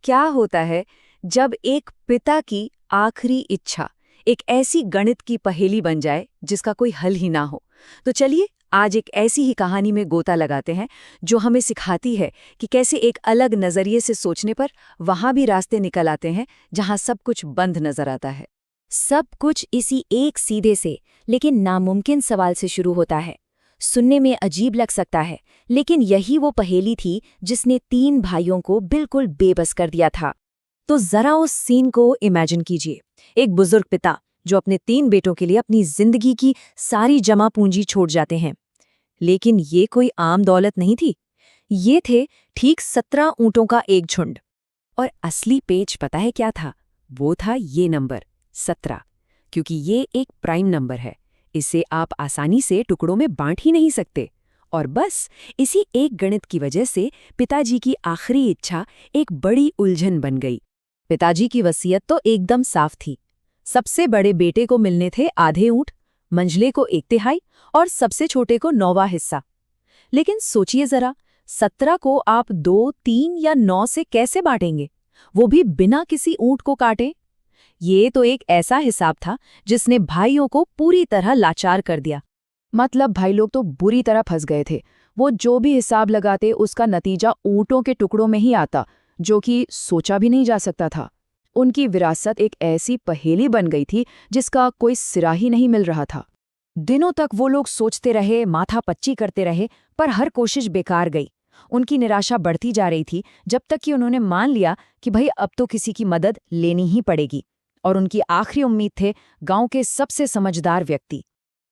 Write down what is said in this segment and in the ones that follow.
क्या होता है जब एक पिता की आखिरी इच्छा एक ऐसी गणित की पहेली बन जाए जिसका कोई हल ही ना हो। तो चलिए आज एक ऐसी ही कहानी में गोता लगाते हैं जो हमें सिखाती है कि कैसे एक अलग नजरिए से सोचने पर वहां भी रास्ते निकल आते हैं जहां सब कुछ बंद नजर आता है। सब कुछ इसी एक सीधे से लेकिन नामुमकिन सवाल से शुरू होता है। सुनने में अजीब लग सकता है, लेकिन यही वो पहेली थी जिसने 3 भाइयों को बिल्कुल बेबस कर दिया था। तो जरा उस सीन को इमेजिन कीजिए। एक बुजुर्ग पिता जो अपने 3 बेटों के लिए अपनी जिंदगी की सारी जमा पूंजी छोड़ जाते हैं। लेकिन ये कोई आम दौलत नहीं थी। ये थे ठीक 17 ऊंटों का एक झुंड। और असली पेच पता है क्या था? वो था ये नंबर 17, क्योंकि ये एक प्राइम नंबर है। इसे आप आसानी से टुकड़ों में बांट ही नहीं सकते। और बस इसी एक गणित की वजह से पिताजी की आखिरी इच्छा एक बड़ी उलझन बन गई। पिताजी की वसीयत तो एकदम साफ थी। सबसे बड़े बेटे को मिलने थे आधे ऊंट, मंझले को 1/3 और सबसे छोटे को 9वां हिस्सा। लेकिन सोचिए जरा, 17 को आप 2, 3 या 9 से कैसे बांटेंगे, वो भी बिना किसी ऊंट को काटे? ये तो एक ऐसा हिसाब था जिसने भाइयों को पूरी तरह लाचार कर दिया। मतलब भाई लोग तो बुरी तरह फंस गए थे। वो जो भी हिसाब लगाते उसका नतीजा ऊंटों के टुकड़ों में ही आता, जो कि सोचा भी नहीं जा सकता था। उनकी विरासत एक ऐसी पहेली बन गई थी जिसका कोई सिरा ही नहीं मिल रहा था। दिनों तक वो लोग सोचते रहे, माथा पच्ची करते रहे, पर हर कोशिश बेकार गई। उनकी निराशा बढ़ती जा रही थी, जब तक कि उन्होंने मान लिया कि भाई अब तो किसी की मदद लेनी ही पड़ेगी। और उनकी आखिरी उम्मीद थे गांव के सबसे समझदार व्यक्ति।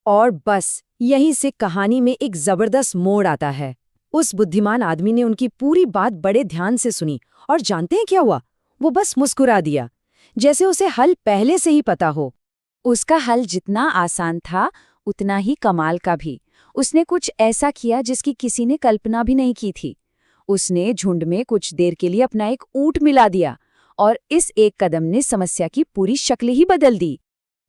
और बस यहीं से कहानी में एक जबरदस्त मोड़ आता है। उस बुद्धिमान आदमी ने उनकी पूरी बात बड़े ध्यान से सुनी और जानते हैं क्या हुआ? वो बस मुस्कुरा दिया, जैसे उसे हल पहले से ही पता हो। उसका हल जितना आसान था उतना ही कमाल का भी। उसने कुछ ऐसा किया जिसकी किसी ने कल्पना भी नहीं की थी। उसने झुंड में कुछ देर के लिए अपना एक ऊंट मिला दिया, और इस एक कदम ने समस्या की पूरी शक्ल ही बदल दी।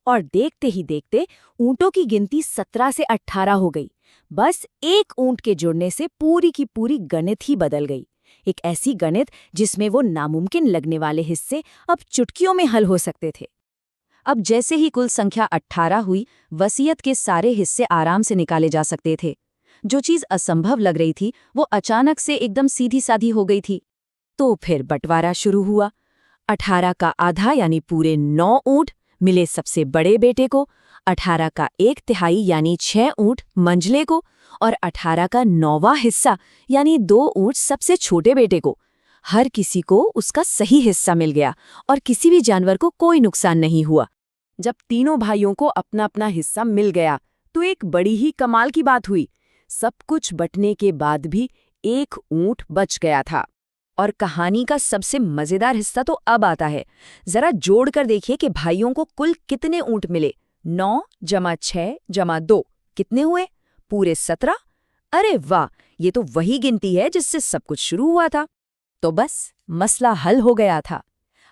और देखते ही देखते ऊंटों की गिनती 17 से 18 हो गई। बस एक ऊंट के जुड़ने से पूरी की पूरी गणित ही बदल गई। एक ऐसी गणित जिसमें वो नामुमकिन लगने वाले हिस्से अब चुटकियों में हल हो सकते थे। अब जैसे ही कुल संख्या 18 हुई, वसीयत के सारे हिस्से आराम से निकाले जा सकते थे। जो चीज असंभव लग रही थी वो अचानक से एकदम सीधी साधी हो गई थी। तो फिर बंटवारा शुरू हुआ। 18 का आधा यानी पूरे 9 ऊंट मिले सबसे बड़े बेटे को, 18 का 1/3 यानी 6 ऊंट मंझले को, और 18 का 9वां हिस्सा यानी 2 ऊंट सबसे छोटे बेटे को। हर किसी को उसका सही हिस्सा मिल गया और किसी भी जानवर को कोई नुकसान नहीं हुआ। जब तीनों भाइयों को अपना अपना हिस्सा मिल गया तो एक बड़ी ही कमाल की बात हुई। सब कुछ बंटने के बाद भी एक ऊंट बच गया था। और कहानी का सबसे मजेदार हिस्सा तो अब आता है। जरा जोड़कर देखिए कि भाइयों को कुल कितने ऊंट मिले। 9 + 6 + 2 कितने हुए? पूरे 17। अरे वाह, ये तो वही गिनती है जिससे सब कुछ शुरू हुआ था। तो बस मसला हल हो गया था।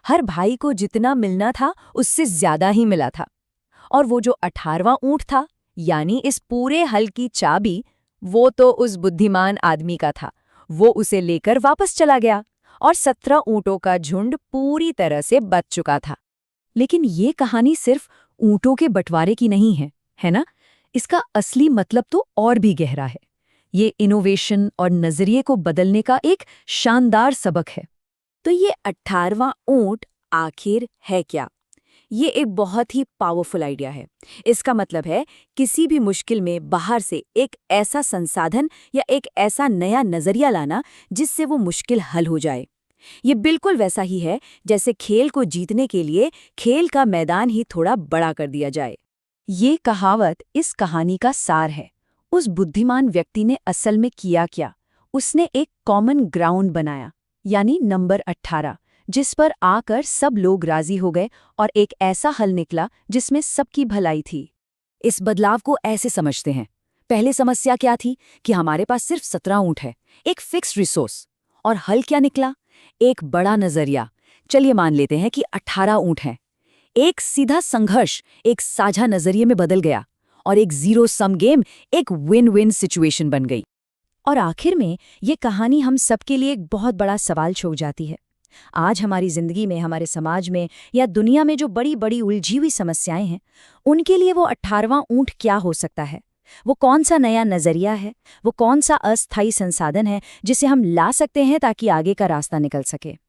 हर भाई को जितना मिलना था उससे ज्यादा ही मिला था। और वो जो 18वां ऊंट था, यानी इस पूरे हल की चाबी, वो तो उस बुद्धिमान आदमी का था। वो उसे लेकर वापस चला गया और 17 ऊंटों का झुंड पूरी तरह से बच चुका था। लेकिन ये कहानी सिर्फ ऊंटों के बंटवारे की नहीं है, है ना? इसका असली मतलब तो और भी गहरा है। ये इनोवेशन और नजरिए को बदलने का एक शानदार सबक है। तो ये 18वां ऊंट आखिर है क्या? ये एक बहुत ही पावरफुल आइडिया है। इसका मतलब है किसी भी मुश्किल में बाहर से एक ऐसा संसाधन या एक ऐसा नया नजरिया लाना जिससे वो मुश्किल हल हो जाए। ये बिल्कुल वैसा ही है जैसे खेल को जीतने के लिए खेल का मैदान ही थोड़ा बड़ा कर दिया जाए। ये कहावत इस कहानी का सार है। उस बुद्धिमान व्यक्ति ने असल में किया क्या? उसने एक कॉमन ग्राउंड बनाया, यानी नंबर 18, जिस पर आकर सब लोग राजी हो गए और एक ऐसा हल निकला जिसमें सबकी भलाई थी। इस बदलाव को ऐसे समझते हैं। पहले समस्या क्या थी कि हमारे पास सिर्फ 17 ऊंट है, एक फिक्स्ड रिसोर्स। और हल क्या निकला? एक बड़ा नजरिया। चलिए मान लेते हैं कि 18 ऊंट हैं। एक सीधा संघर्ष एक साझा नजरिए में बदल गया और एक जीरो सम गेम एक विन विन सिचुएशन बन गई। और आखिर में ये कहानी हम सबके लिए एक बहुत बड़ा सवाल छोड़ जाती है। आज हमारी जिंदगी में, हमारे समाज में या दुनिया में जो बड़ी बड़ी उलझी हुई समस्याएं हैं, उनके लिए वो 18वां ऊंट क्या हो सकता है? वो कौन सा नया नजरिया है? वो कौन सा अस्थायी संसाधन है जिसे हम ला सकते हैं ताकि आगे का रास्ता निकल सके?